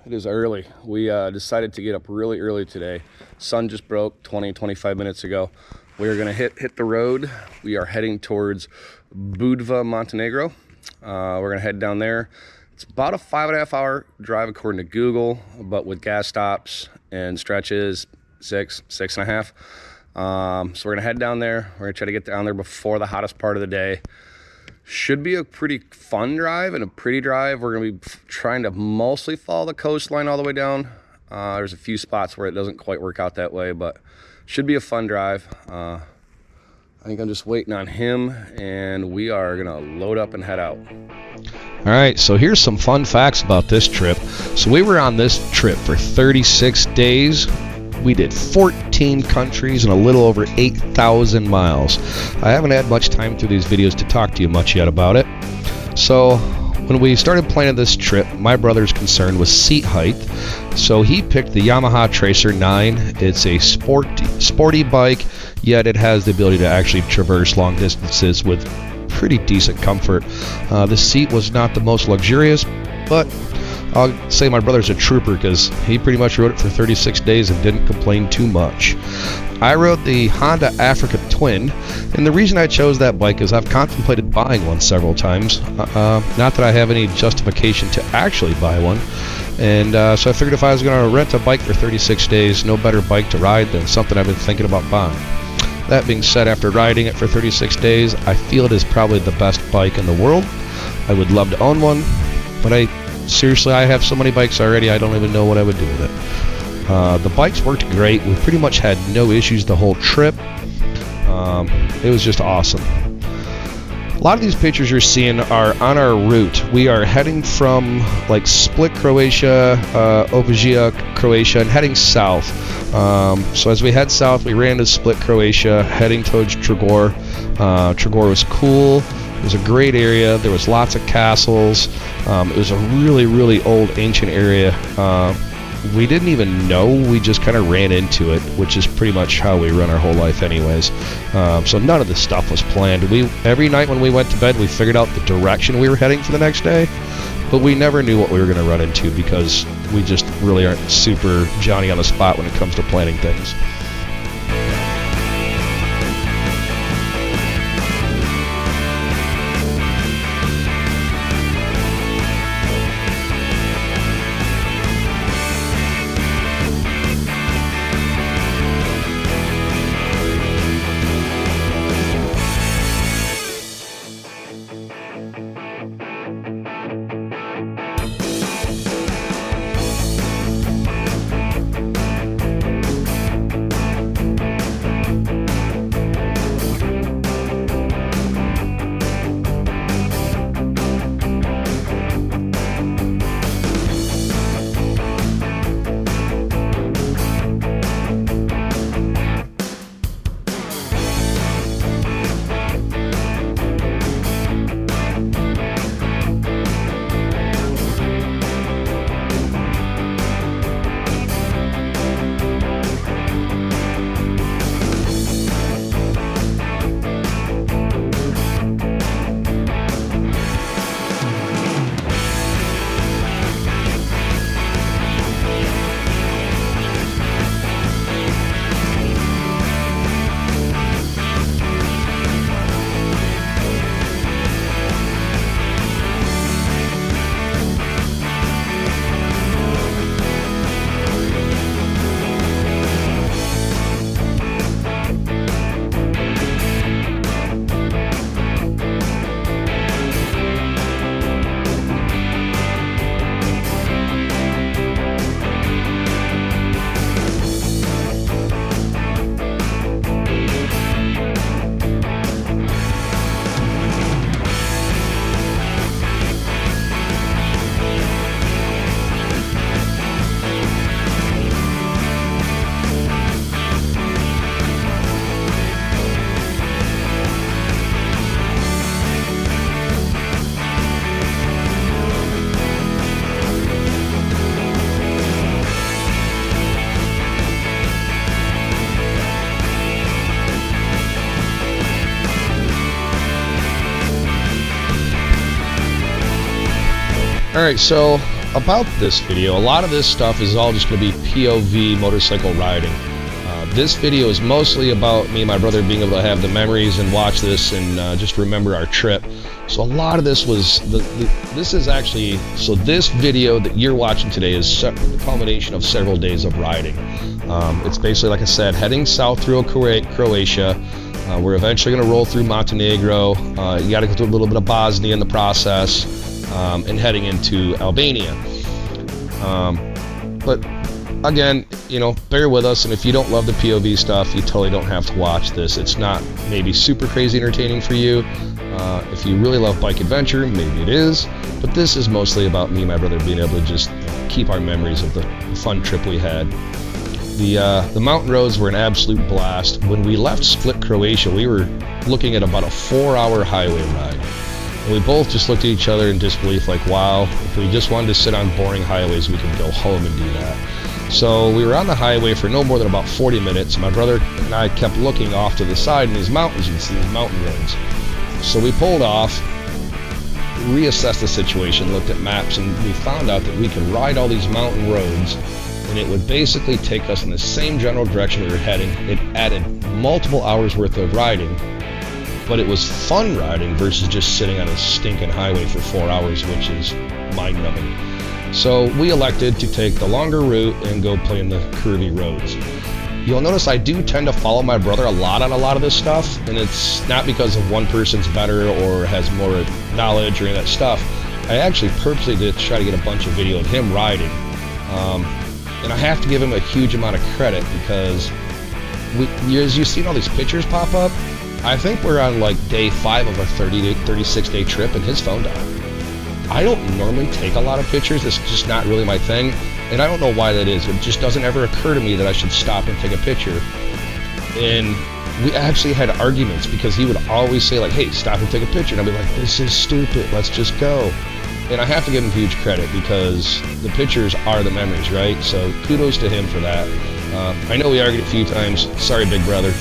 It is early. We decided to get up really early today. Sun just broke 25 minutes ago. We are gonna hit the road. We are heading towards Budva, Montenegro. We're gonna head down there. It's about a 5.5 hour drive according to Google, but with gas stops and stretches, 6.5. So we're gonna head down there. We're gonna try to get down there before the hottest part of the day. Should be a pretty fun drive and a pretty drive. We're gonna be trying to mostly follow the coastline all the way down. There's a few spots where it doesn't quite work out that way, but should be a fun drive. I think I'm just waiting on him, and we are gonna load up and head out. All right, so here's some fun facts about this trip. So we were on this trip for 36 days. We did 14 countries and a little over 8,000 miles. I haven't had much time through these videos to talk to you much yet about it. So when we started planning this trip, my brother's concern was seat height. So he picked the Yamaha Tracer 9. It's a sporty bike, yet it has the ability to actually traverse long distances with pretty decent comfort. The seat was not the most luxurious, but I'll say my brother's a trooper because he pretty much rode it for 36 days and didn't complain too much. I rode the Honda Africa Twin, and the reason I chose that bike is I've contemplated buying one several times. Not that I have any justification to actually buy one. And so I figured if I was going to rent a bike for 36 days, no better bike to ride than something I've been thinking about buying. That being said, after riding it for 36 days, I feel it is probably the best bike in the world. I would love to own one, but seriously, I have so many bikes already, I don't even know what I would do with it. The bikes worked great. We pretty much had no issues the whole trip. It was just awesome. A lot of these pictures you're seeing are on our route. We are heading from like Split, Croatia, Opavija, Croatia, and heading south. So as we head south, we ran to Split, Croatia, heading towards Trigor. Trigor was cool. It was a great area. There was lots of castles. It was a really, really old, ancient area. We didn't even know. We just kind of ran into it, which is pretty much how we run our whole life anyways. So none of this stuff was planned. Every night when we went to bed, we figured out the direction we were heading for the next day, but we never knew what we were going to run into because we just really aren't super Johnny on the spot when it comes to planning things. Alright, so about this video, a lot of this stuff is all just going to be POV motorcycle riding. This video is mostly about me and my brother being able to have the memories and watch this and just remember our trip. So a lot of this was, this video that you're watching today is the culmination of several days of riding. It's basically, like I said, heading south through Croatia. We're eventually going to roll through Montenegro. You got to go through a little bit of Bosnia in the process, and heading into Albania. But again, bear with us, and if you don't love the POV stuff, you totally don't have to watch this. It's not maybe super crazy entertaining for you. If you really love bike adventure, maybe it is, but this is mostly about me and my brother being able to just keep our memories of the fun trip we had. The mountain roads were an absolute blast. When we left Split, Croatia, we were looking at about a 4-hour highway ride. And we both just looked at each other in disbelief, like, wow, if we just wanted to sit on boring highways, we could go home and do that. So we were on the highway for no more than about 40 minutes. My brother and I kept looking off to the side in these mountains and see these mountain roads. So we pulled off, reassessed the situation, looked at maps, and we found out that we could ride all these mountain roads, and it would basically take us in the same general direction we were heading. It added multiple hours worth of riding, but it was fun riding versus just sitting on a stinking highway for 4 hours, which is mind-numbing. So we elected to take the longer route and go play in the curvy roads. you'll notice I do tend to follow my brother a lot on a lot of this stuff, and it's not because of one person's better or has more knowledge or any of that stuff. I actually purposely did try to get a bunch of video of him riding, and I have to give him a huge amount of credit because as you've seen all these pictures pop up, I think we're on like day 5 of a 36-day trip, and his phone died. I don't normally take a lot of pictures. It's just not really my thing, and I don't know why that is. It just doesn't ever occur to me that I should stop and take a picture. And we actually had arguments because he would always say like, hey, stop and take a picture, and I'd be like, this is stupid, let's just go. And I have to give him huge credit because the pictures are the memories, right? So kudos to him for that. I know we argued a few times. Sorry, big brother.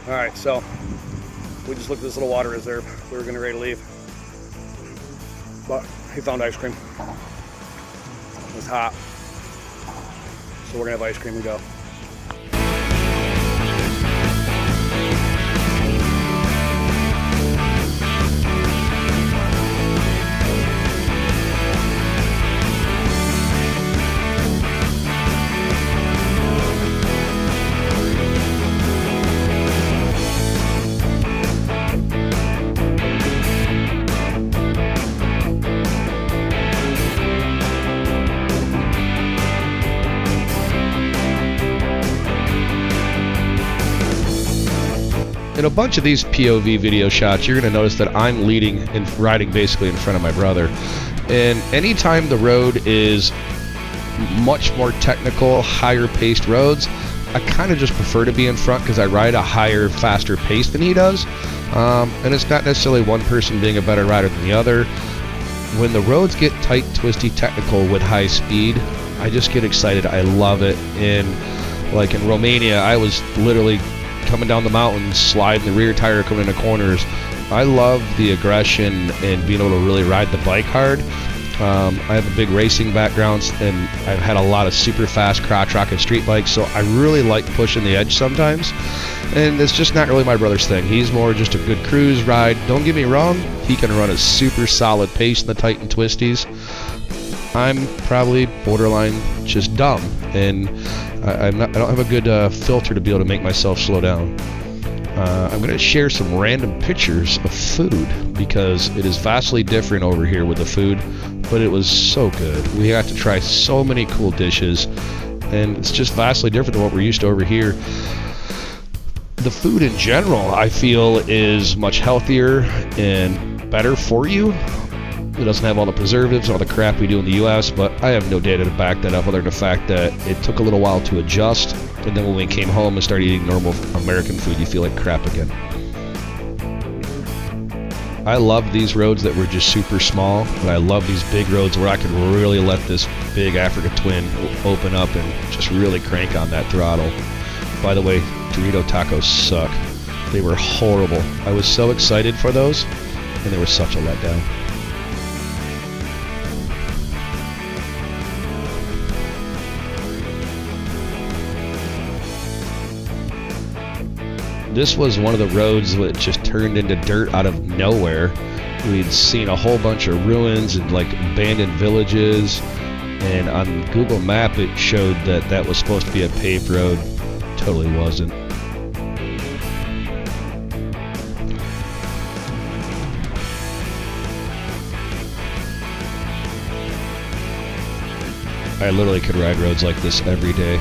Alright, so we just looked at this little water reserve. We were getting ready to leave, but he found ice cream. It was hot, so we're gonna have ice cream and go. In a bunch of these POV video shots, you're going to notice that I'm leading and riding basically in front of my brother. And anytime the road is much more technical, higher paced roads, I kind of just prefer to be in front because I ride a higher, faster pace than he does. And it's not necessarily one person being a better rider than the other. When the roads get tight, twisty, technical with high speed, I just get excited. I love it. And like in Romania, I was literally coming down the mountain, sliding the rear tire, coming into corners. I love the aggression and being able to really ride the bike hard. I have a big racing background, and I've had a lot of super fast crotch rocket street bikes, so I really like pushing the edge sometimes, and it's just not really my brother's thing. He's more just a good cruise ride. Don't get me wrong, he can run a super solid pace in the tight and twisties. I'm probably borderline just dumb, and I don't have a good filter to be able to make myself slow down. I'm going to share some random pictures of food because it is vastly different over here with the food, but it was so good. We got to try so many cool dishes, and it's just vastly different than what we're used to over here. The food in general, I feel, is much healthier and better for you. It doesn't have all the preservatives, all the crap we do in the U.S., but I have no data to back that up other than the fact that it took a little while to adjust, and then when we came home and started eating normal American food, you feel like crap again. I love these roads that were just super small, but I love these big roads where I could really let this big Africa Twin open up and just really crank on that throttle. By the way, Dorito tacos suck. They were horrible. I was so excited for those, and they were such a letdown. This was one of the roads that just turned into dirt out of nowhere. We'd seen a whole bunch of ruins and like abandoned villages, and on Google Map it showed that that was supposed to be a paved road. Totally wasn't. I literally could ride roads like this every day.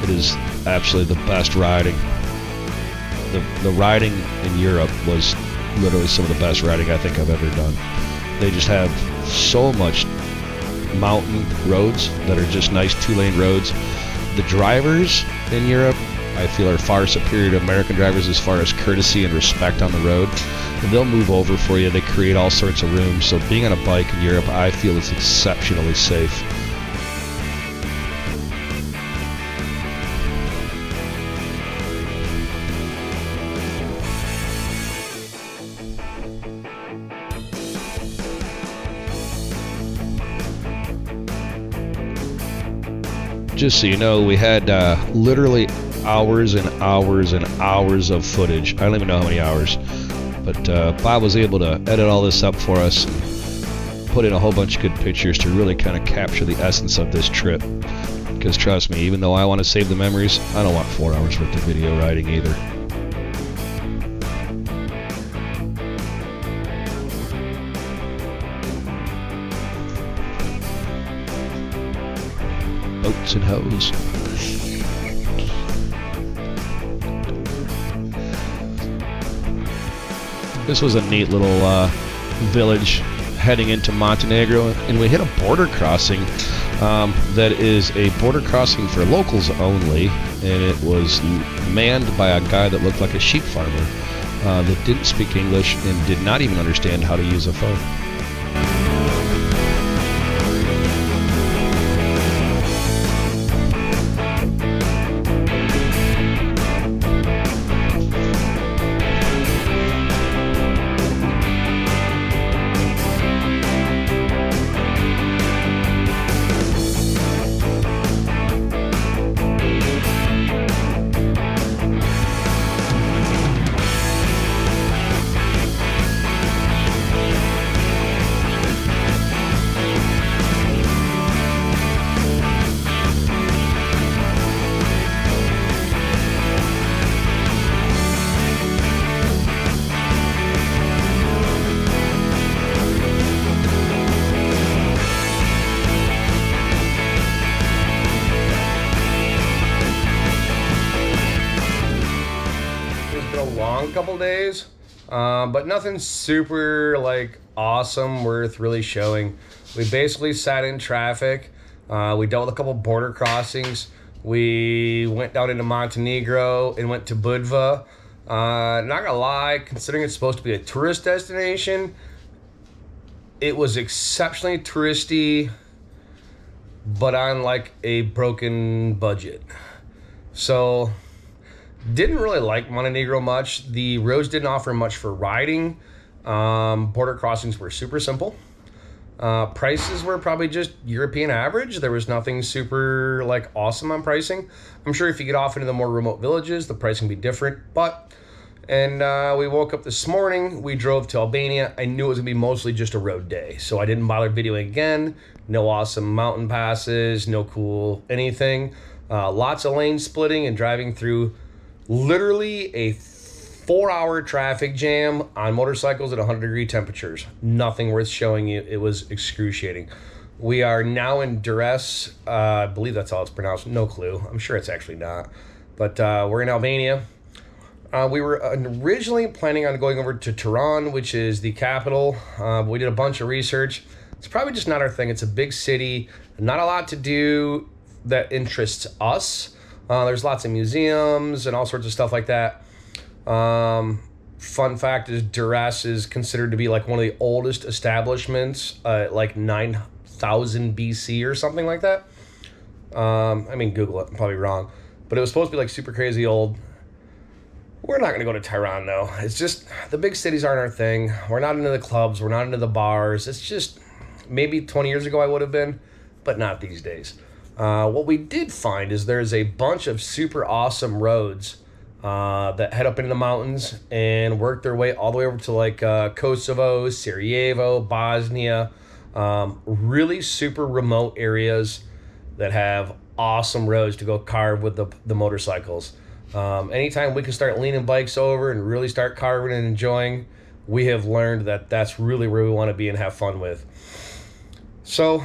It is absolutely the best riding. The riding in Europe was literally some of the best riding I think I've ever done. They just have so much mountain roads that are just nice 2-lane roads. The drivers in Europe, I feel, are far superior to American drivers as far as courtesy and respect on the road. And they'll move over for you. They create all sorts of room. So being on a bike in Europe, I feel is exceptionally safe. Just so you know, we had literally hours and hours and hours of footage. I don't even know how many hours, but Bob was able to edit all this up for us and put in a whole bunch of good pictures to really kind of capture the essence of this trip. Because trust me, even though I want to save the memories, I don't want 4 hours worth of video riding either. Oats and hoes. This was a neat little village heading into Montenegro, and we hit a border crossing that is a border crossing for locals only, and it was manned by a guy that looked like a sheep farmer that didn't speak English and did not even understand how to use a phone. Couple days, but nothing super like awesome worth really showing. We basically sat in traffic. We dealt with a couple border crossings. We went down into Montenegro and went to Budva. Not gonna lie, considering it's supposed to be a tourist destination, it was exceptionally touristy, but on like a broken budget. So didn't really like Montenegro much. The roads didn't offer much for riding. Border crossings were super simple. Prices were probably just European average. There was nothing super like awesome on pricing. I'm sure if you get off into the more remote villages, the price can be different. We woke up this morning. We drove to Albania. I knew it was gonna be mostly just a road day, so I didn't bother videoing again. No awesome mountain passes, no cool anything. Lots of lane splitting and driving through literally a 4-hour traffic jam on motorcycles at 100-degree temperatures. Nothing worth showing you. It was excruciating. We are now in Durrës. I believe that's how it's pronounced. No clue. I'm sure it's actually not. But we're in Albania. We were originally planning on going over to Tehran, which is the capital. We did a bunch of research. It's probably just not our thing. It's a big city. Not a lot to do that interests us. There's lots of museums and all sorts of stuff like that. Fun fact is Durrës is considered to be like one of the oldest establishments, like 9,000 BC or something like that. I mean, Google it, I'm probably wrong. But it was supposed to be like super crazy old. We're not going to go to Tehran though. It's just, the big cities aren't our thing. We're not into the clubs. We're not into the bars. It's just, maybe 20 years ago I would have been, but not these days. What we did find is there's a bunch of super awesome roads that head up into the mountains and work their way all the way over to like Kosovo, Sarajevo, Bosnia. Really super remote areas that have awesome roads to go carve with the motorcycles. Anytime we can start leaning bikes over and really start carving and enjoying, we have learned that that's really where we want to be and have fun with. So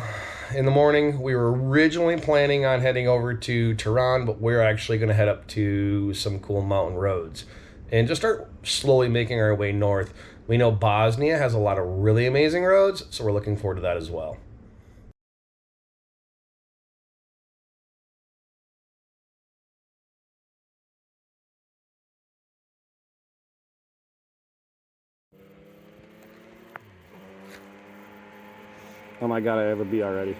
in the morning, we were originally planning on heading over to Tehran, but we're actually going to head up to some cool mountain roads and just start slowly making our way north. We know Bosnia has a lot of really amazing roads, so we're looking forward to that as well. Oh my God, I have a bee already.